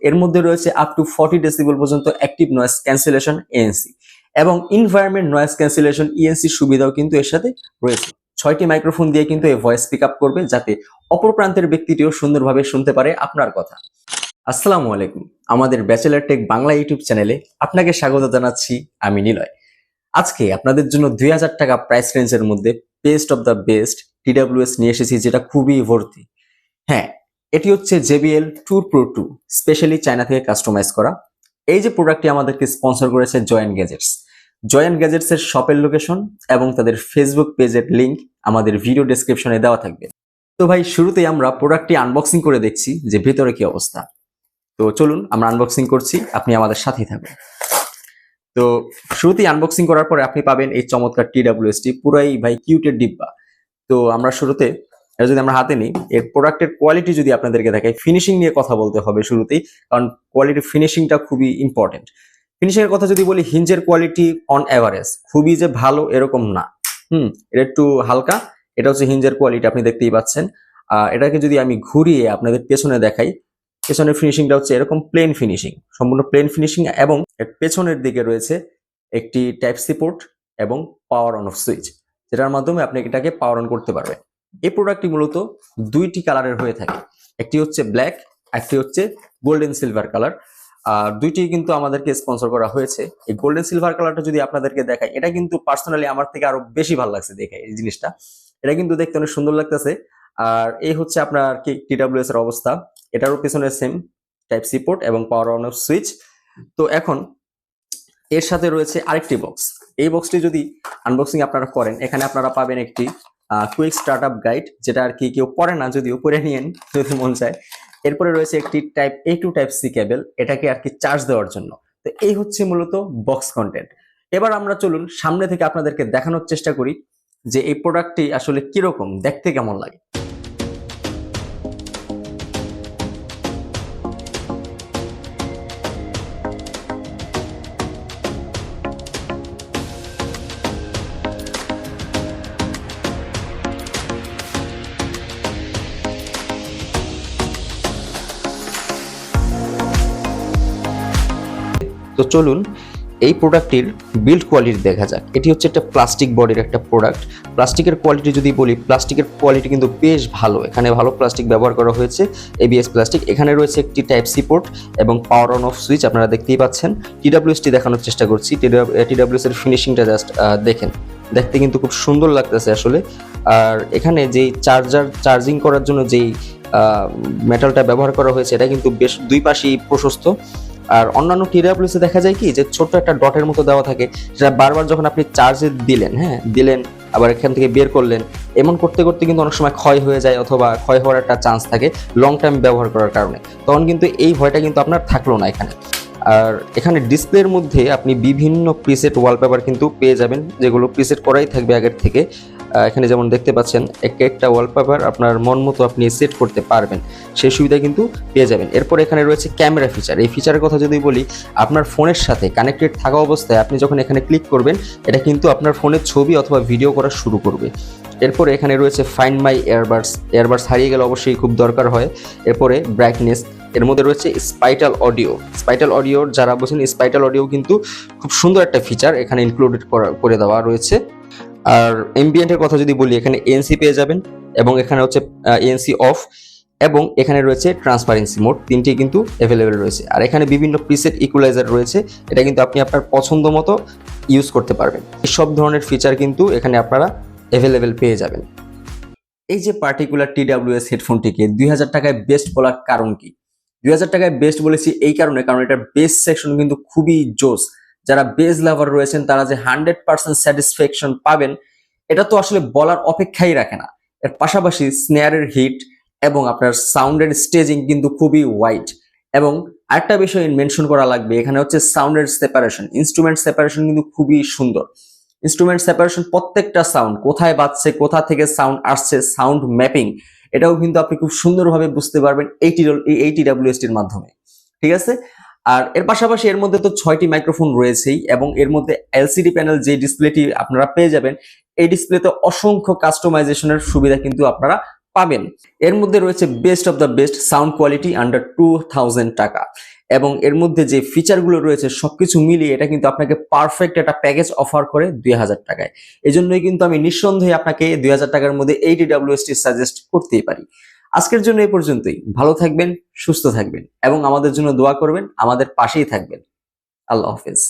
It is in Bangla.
এর মধ্যে রয়েছে আপ টু 40 ডেসিবেল পর্যন্ত অ্যাক্টিভ নয়েজ ক্যান্সেলেশন এএনসি এবং ইনভায়রনমেন্ট নয়েজ ক্যান্সেলেশন ইএনসি সুবিধাও কিন্তু এর সাথে রয়েছে। 6টি মাইক্রোফোন দিয়ে কিন্তু এই ভয়েস পিক আপ করবে, যাতে অপর প্রান্তের ব্যক্তিটিও সুন্দরভাবে শুনতে পারে আপনার কথা। আসসালামু আলাইকুম, আমাদের ব্যাচেলার টেক বাংলা ইউটিউব চ্যানেলে আপনাকে স্বাগত জানাচ্ছি। আমি নিলয়। আজকে আপনাদের জন্য 2000 টাকা প্রাইস রেঞ্জের মধ্যে best of the best TWS নিয়ে এসেছি, যেটা খুবই ভর্তি। হ্যাঁ, এটি হচ্ছে JBL Tour Pro 2, specially China থেকে কাস্টমাইজ করা। এই যে প্রোডাক্টটি আমাদেরকে স্পন্সর করেছে জয়েন্ট গ্যাজেটস। জয়েন্ট গ্যাজেটস এর শপের লোকেশন এবং তাদের ফেসবুক পেজের লিংক আমাদের ভিডিও ডেসক্রিপশনে দেওয়া থাকবে। তো ভাই, শুরুতেই আমরা প্রোডাক্টটি আনবক্সিং করে দেখছি যে ভেতরে কি অবস্থা। তো চলুন আমরা আনবক্সিং করছি, আপনি আমাদের সাথেই থাকুন। তো শুরুতেই আনবক্সিং করার পরে আপনি পাবেন এই চমৎকার TWS-টি, পুরাই ভাই কিউটের ডিব্বা। তো আমরা শুরুতে যদি আমরা হাতে নিই, এর প্রোডাক্টের কোয়ালিটি যদি আপনাদেরকে দেখাই, ফিনিশিং নিয়ে কথা বলতে হবে শুরুতেই, কারণ কোয়ালিটি ফিনিশিংটা খুবই ইম্পর্টেন্ট। ফিনিশিং এর কথা যদি বলি, হিঞ্জের কোয়ালিটি অন এভারেজ, খুবই যে ভালো এরকম না। এটা একটু হালকা। এটা হচ্ছে হিঞ্জের কোয়ালিটি, আপনি দেখতেই পাচ্ছেন। এটাকে যদি আমি ঘুরিয়ে আপনাদের পেছনে দেখাই, পেছনের ফিনিশিংটা হচ্ছে এরকম প্লেন ফিনিশিং, সম্পূর্ণ প্লেন ফিনিশিং, এবং এর পেছনের দিকে রয়েছে একটি টাইপ সি পোর্ট এবং পাওয়ার অন অফ সুইচ, যেটার মাধ্যমে আপনি এটাকে পাওয়ার অন করতে পারবেন। এই প্রোডাক্টটি মূলত দুইটি কালারের হয়ে থাকে, একটি হচ্ছে ব্ল্যাক, একটি হচ্ছে গোল্ডেন সিলভার কালার। দুইটি কিন্তু আমাদেরকে স্পন্সর করা হয়েছে। এই গোল্ডেন সিলভার কালারটা যদি আপনাদেরকে দেখাই, এটা কিন্তু পার্সোনালি আমার থেকে আরো বেশি ভালো লাগছে দেখে। এই জিনিসটা, এটা কিন্তু দেখতে অনেক সুন্দর লাগতেছে। আর এই হচ্ছে আপনার TWS এর অবস্থা। এটারও পিছনে সেম টাইপ সি পোর্ট এবং পাওয়ার অন অফ সুইচ। তো এখন এর সাথে রয়েছে আরেকটি বক্স। এই বক্সটি যদি আনবক্সিং আপনারা করেন, এখানে আপনারা পাবেন একটি কুইক স্টার্টআপ গাইড, যেটা আর কি কেউ পড়ে না, যদিও পড়ে নিয়েন যদি মন চায়। এরপরে রয়েছে একটি type A to type C cable, এটাকে আর কি চার্জ দেওয়ার জন্য। তো এই হচ্ছে মূলত বক্স কন্টেন্ট। এবার আমরা চলুন সামনে থেকে আপনাদেরকে দেখানোর চেষ্টা করি যে এই প্রোডাক্টটি আসলে কিরকম দেখতে, কেমন লাগে। তো চলুন এই প্রোডাক্টটির বিল্ড কোয়ালিটি দেখা যাক। এটি হচ্ছে একটা প্লাস্টিক বডির একটা প্রোডাক্ট। প্লাস্টিকের কোয়ালিটি যদি বলি, প্লাস্টিকের কোয়ালিটি কিন্তু বেশ ভালো। এখানে ভালো প্লাস্টিক ব্যবহার করা হয়েছে, ABS প্লাস্টিক। এখানে রয়েছে একটি টাইপ সি পোর্ট এবং পাওয়ার অন অফ সুইচ, আপনারা দেখতেই পাচ্ছেন। TWS-টি দেখানোর চেষ্টা করছি। TWS এর ফিনিশিংটা জাস্ট দেখেন, দেখতে কিন্তু খুব সুন্দর লাগতেছে আসলে। আর এখানে যেই চার্জিং করার জন্য যেই মেটালটা ব্যবহার করা হয়েছে, এটা কিন্তু বেশ দুই পাশেই প্রশস্ত। আর অন্যান্য TWS-এ দেখা যায় কি যে ছোট্ট একটা ডটের মতো দেওয়া থাকে, সেটা বারবার যখন আপনি চার্জে দিলেন আবার এখান থেকে বের করলেন, এমন করতে করতে কিন্তু অনেক সময় ক্ষয় হয়ে যায়, অথবা ক্ষয় হওয়ার একটা চান্স থাকে লং টাইম ব্যবহার করার কারণে। তখন কিন্তু এই ভয়টা কিন্তু আপনার থাকলো না এখানে। আর এখানে ডিসপ্লের মধ্যে আপনি বিভিন্ন প্রিসেট ওয়ালপেপার কিন্তু পেয়ে যাবেন, যেগুলো প্রিসেট করাই থাকবে আগের থেকে। এখানে যেমন দেখতে পাচ্ছেন, একটা ওয়ালপেপার আপনার মন মতো আপনি সেট করতে পারবেন, সেই সুবিধা কিন্তু পেয়ে যাবেন। এরপর এখানে রয়েছে ক্যামেরা ফিচার। এই ফিচারের কথা যদি বলি, আপনার ফোনের সাথে কানেক্টেড থাকা অবস্থায় আপনি যখন এখানে ক্লিক করবেন, এটা কিন্তু আপনার ফোনে ছবি অথবা ভিডিও করা শুরু করবে। এরপরে এখানে রয়েছে ফাইন্ড মাই এয়ারবাডস হারিয়ে গেলে অবশ্যই খুব দরকার হয়। এরপরে ব্রাইটনেস, এর মধ্যে রয়েছে স্পাইটাল অডিও। যারা বলছেন স্পাইটাল অডিও কিন্তু খুব সুন্দর একটা ফিচার এখানে ইনক্লুডেড করে দেওয়া রয়েছে। আর এমবিয়েন্টের কথা যদি বলি, এখানে ANC পেয়ে যাবেন, এবং এখানে হচ্ছে ANC অফ, এবং এখানে রয়েছে ট্রান্সপারেন্সি মোড, তিনটি কিন্তু অ্যাভেলেবেল রয়েছে। আর এখানে বিভিন্ন প্রিসেট ইকুয়ালাইজার রয়েছে, এটা কিন্তু আপনি আপনার পছন্দ মতো ইউজ করতে পারবেন। এই সব ধরনের ফিচার কিন্তু এখানে আপনারা অ্যাভেলেবেল পেয়ে যাবেন। এই যে পার্টিকুলার TWS হেডফোনটিকে 2000 টাকায় বেস্ট বলার কারণ কি? 2000 টাকায় বেস্ট বলেছি এই কারণে, কারণ এটার বেস সেকশন কিন্তু খুবই জোস। যারা বেস লাভার রয়েছেন, তারা যে 100% স্যাটিসফ্যাকশন পাবেন, এটা তো আসলে বলার অপেক্ষাই রাখে না। এর পাশাপাশি স্নেয়ারের হিট এবং আপনার সাউন্ডের স্টেজিং কিন্তু খুবই ওয়াইড। এবং আরেকটা বিষয় মেনশন করা লাগবে, এখানে হচ্ছে সাউন্ডের সেপারেশন, ইনস্ট্রুমেন্ট সেপারেশন কিন্তু খুবই সুন্দর। ইনস্ট্রুমেন্ট সেপারেশন, প্রত্যেকটা সাউন্ড কোথায় বাজছে, কোথা থেকে সাউন্ড আসছে, সাউন্ড ম্যাপিং, এটাও কিন্তু আপনি খুব সুন্দরভাবে বুঝতে পারবেন এই TWS-টির মাধ্যমে। ঠিক আছে। আর এর পাশাপাশি এর মধ্যে তো 6টি মাইক্রোফোন রয়েছেই, এবং এর মধ্যে LCD প্যানেল যে ডিসপ্লেটি আপনারা পেয়ে যাবেন, এই ডিসপ্লেতে অসংখ্য কাস্টমাইজেশনের সুবিধা কিন্তু আপনারা পাবেন। এর মধ্যে রয়েছে best of the best sound quality under 2000 টাকা, এবং এর মধ্যে যে ফিচারগুলো রয়েছে সবকিছু মিলিয়ে এটা কিন্তু আপনাকে পারফেক্ট একটা প্যাকেজ অফার করে 2000 টাকায়। এজন্যই কিন্তু আমি নিঃসন্দেহে আপনাকে 2000 টাকার মধ্যে এই TWS টি সাজেস্ট করতেই পারি। আজকের জন্য এই পর্যন্তই। ভালো থাকবেন, সুস্থ থাকবেন এবং আমাদের জন্য দোয়া করবেন, আমাদের পাশেই থাকবেন। আল্লাহ হাফেজ।